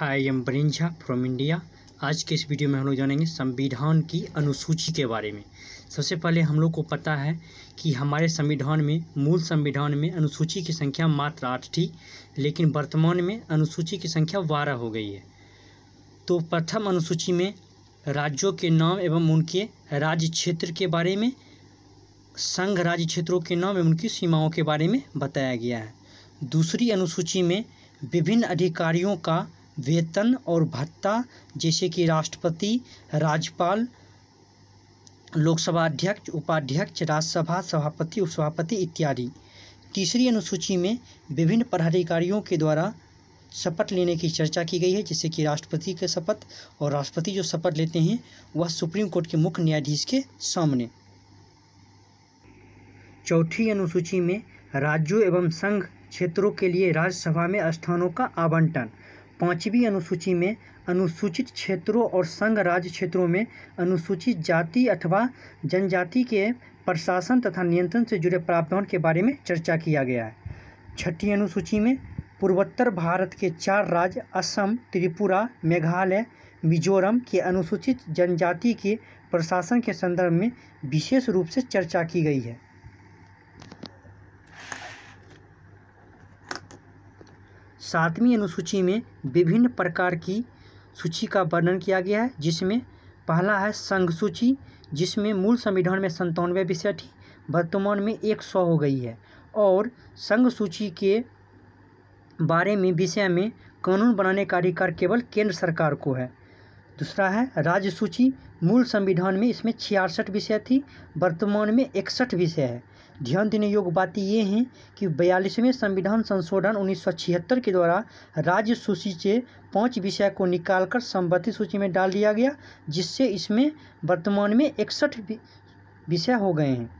Hi am Barinjha from India. आज के इस वीडियो में हम लोग जानेंगे संविधान की अनुसूची के बारे में। सबसे पहले हम लोग को पता है कि हमारे संविधान में मूल संविधान में अनुसूची की संख्या मात्र 8 थी, लेकिन वर्तमान में अनुसूची की संख्या 12 हो गई है। तो प्रथम अनुसूची में राज्यों के नाम एवं उनके राज्य क्षेत्र के बारे में, संघ राज्य क्षेत्रों के नाम एवं उनकी सीमाओं के बारे में बताया गया है। दूसरी अनुसूची में विभिन्न अधिकारियों का वेतन और भत्ता, जैसे कि राष्ट्रपति, राज्यपाल, लोकसभा अध्यक्ष, उपाध्यक्ष, राज्यसभा सभापति, उपसभापति इत्यादि। तीसरी अनुसूची में विभिन्न पदाधिकारियों के द्वारा शपथ लेने की चर्चा की गई है, जैसे कि राष्ट्रपति के शपथ, और राष्ट्रपति जो शपथ लेते हैं वह सुप्रीम कोर्ट के मुख्य न्यायाधीश के सामने। चौथी अनुसूची में राज्यों एवं संघ क्षेत्रों के लिए राज्यसभा में स्थानों का आवंटन। पांचवी अनुसूची में अनुसूचित क्षेत्रों और संघ राज्य क्षेत्रों में अनुसूचित जाति अथवा जनजाति के प्रशासन तथा नियंत्रण से जुड़े प्रावधान के बारे में चर्चा किया गया है। छठी अनुसूची में पूर्वोत्तर भारत के 4 राज्य असम, त्रिपुरा, मेघालय, मिजोरम के अनुसूचित जनजाति के प्रशासन के संदर्भ में विशेष रूप से चर्चा की गई है। सातवीं अनुसूची में विभिन्न प्रकार की सूची का वर्णन किया गया है, जिसमें पहला है संघ सूची, जिसमें मूल संविधान में 97 विषय थी, वर्तमान में 100 हो गई है, और संघ सूची के बारे में विषय में कानून बनाने का अधिकार केवल केंद्र सरकार को है। दूसरा है राज्य सूची, मूल संविधान में इसमें 66 विषय थी, वर्तमान में 61 विषय है। ध्यान देने योग्य बातें ये हैं कि 42वें संविधान संशोधन 1976 के द्वारा राज्य सूची से 5 विषय को निकालकर संबंधित सूची में डाल दिया गया, जिससे इसमें वर्तमान में 61 विषय हो गए हैं।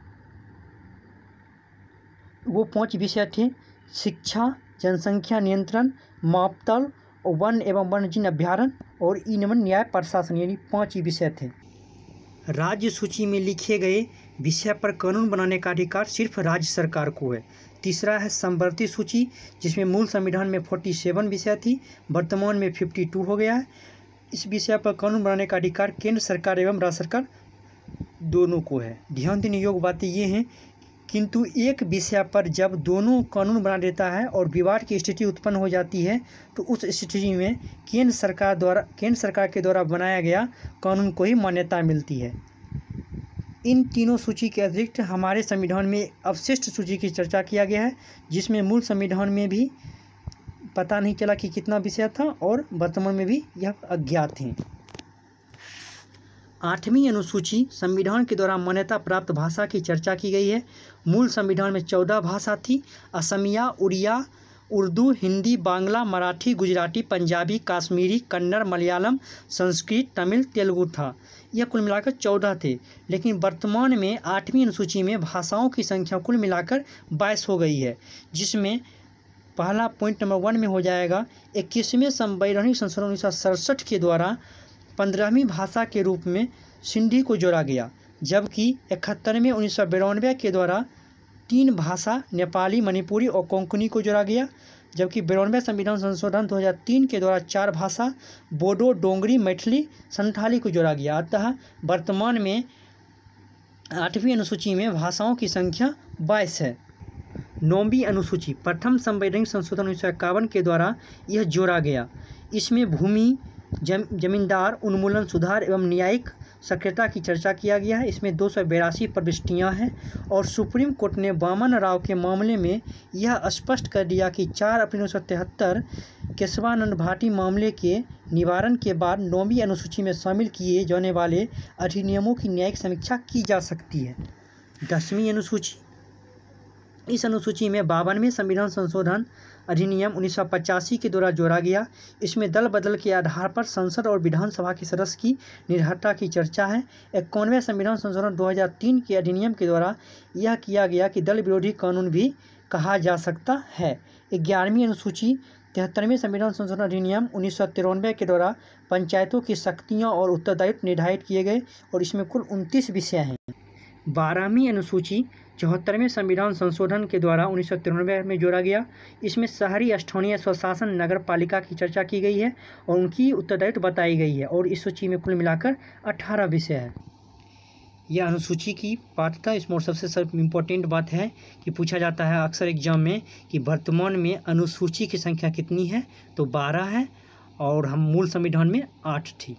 वो 5 विषय थे शिक्षा, जनसंख्या नियंत्रण, मापतल, वन एवं वन्यजीव अभ्यारण्य और ईनवन न्याय प्रशासन, यानी 5 ही विषय थे। राज्य सूची में लिखे गए विषय पर कानून बनाने का अधिकार सिर्फ राज्य सरकार को है। तीसरा है संवर्ती सूची, जिसमें मूल संविधान में 47 विषय थी, वर्तमान में 52 हो गया है। इस विषय पर कानून बनाने का अधिकार केंद्र सरकार एवं राज्य सरकार दोनों को है। ध्यान देने योग्य बातें ये हैं, किंतु एक विषय पर जब दोनों कानून बना देता है और विवाद की स्थिति उत्पन्न हो जाती है, तो उस स्थिति में केंद्र सरकार के द्वारा बनाया गया कानून को ही मान्यता मिलती है। इन तीनों सूची के अतिरिक्त हमारे संविधान में अवशिष्ट सूची की चर्चा किया गया है, जिसमें मूल संविधान में भी पता नहीं चला कि कितना विषय था और वर्तमान में भी यह अज्ञात हैं। 8वीं अनुसूची संविधान के द्वारा मान्यता प्राप्त भाषा की चर्चा की गई है। मूल संविधान में 14 भाषा थी, असमिया, उड़िया, उर्दू, हिंदी, बांग्ला, मराठी, गुजराती, पंजाबी, कश्मीरी, कन्नड़, मलयालम, संस्कृत, तमिल, तेलुगु था। यह कुल मिलाकर 14 थे, लेकिन वर्तमान में 8वीं अनुसूची में भाषाओं की संख्या कुल मिलाकर 22 हो गई है, जिसमें पहला पॉइंट नंबर 1 में हो जाएगा 21वें संवैधानिक संशोधन 1967 के द्वारा 15वीं भाषा के रूप में सिंधी को जोड़ा गया, जबकि 71वें 1992 के द्वारा 3 भाषा नेपाली, मणिपुरी और कोंकणी को जोड़ा गया, जबकि 92वें संविधान संशोधन 2003 के द्वारा 4 भाषा बोडो, डोंगरी, मैथिली, संथाली को जोड़ा गया। अतः वर्तमान में 8वीं अनुसूची में भाषाओं की संख्या 22 है। 9वीं अनुसूची प्रथम संवैधानिक संशोधन 1951 के द्वारा यह जोड़ा गया। इसमें भूमि, जमींदार उन्मूलन सुधार एवं न्यायिक सक्रियता की चर्चा किया गया है। इसमें 282 प्रविष्टियाँ हैं, और सुप्रीम कोर्ट ने वामन राव के मामले में यह स्पष्ट कर दिया कि 4 अप्रैल 1973 केशवानंद भाटी मामले के निवारण के बाद 9वीं अनुसूची में शामिल किए जाने वाले अधिनियमों की न्यायिक समीक्षा की जा सकती है। 10वीं अनुसूची, इस अनुसूची में 52वें संविधान संशोधन अधिनियम 1985 के द्वारा जोड़ा गया। इसमें दल बदल के आधार पर संसद और विधानसभा के सदस्य की निर्भरता की चर्चा है। 51वें संविधान संशोधन 2003 के अधिनियम के द्वारा यह किया गया कि दल विरोधी कानून भी कहा जा सकता है। 11वीं अनुसूची 73वें संविधान संशोधन अधिनियम 1993 के द्वारा पंचायतों की शक्तियाँ और उत्तरदायित्व निर्धारित किए गए, और इसमें कुल 29 विषय हैं। 12वीं अनुसूची 74वें संविधान संशोधन के द्वारा 1993 में जोड़ा गया। इसमें शहरी स्थानीय स्वशासन नगर पालिका की चर्चा की गई है और उनकी उत्तरदायित्व बताई गई है और इस सूची में कुल मिलाकर 18 विषय है। यह अनुसूची की पात्रता इसमें और सबसे इम्पोर्टेंट बात है कि पूछा जाता है अक्सर एग्जाम में कि वर्तमान में अनुसूची की संख्या कितनी है, तो 12 है और हम मूल संविधान में 8 थी।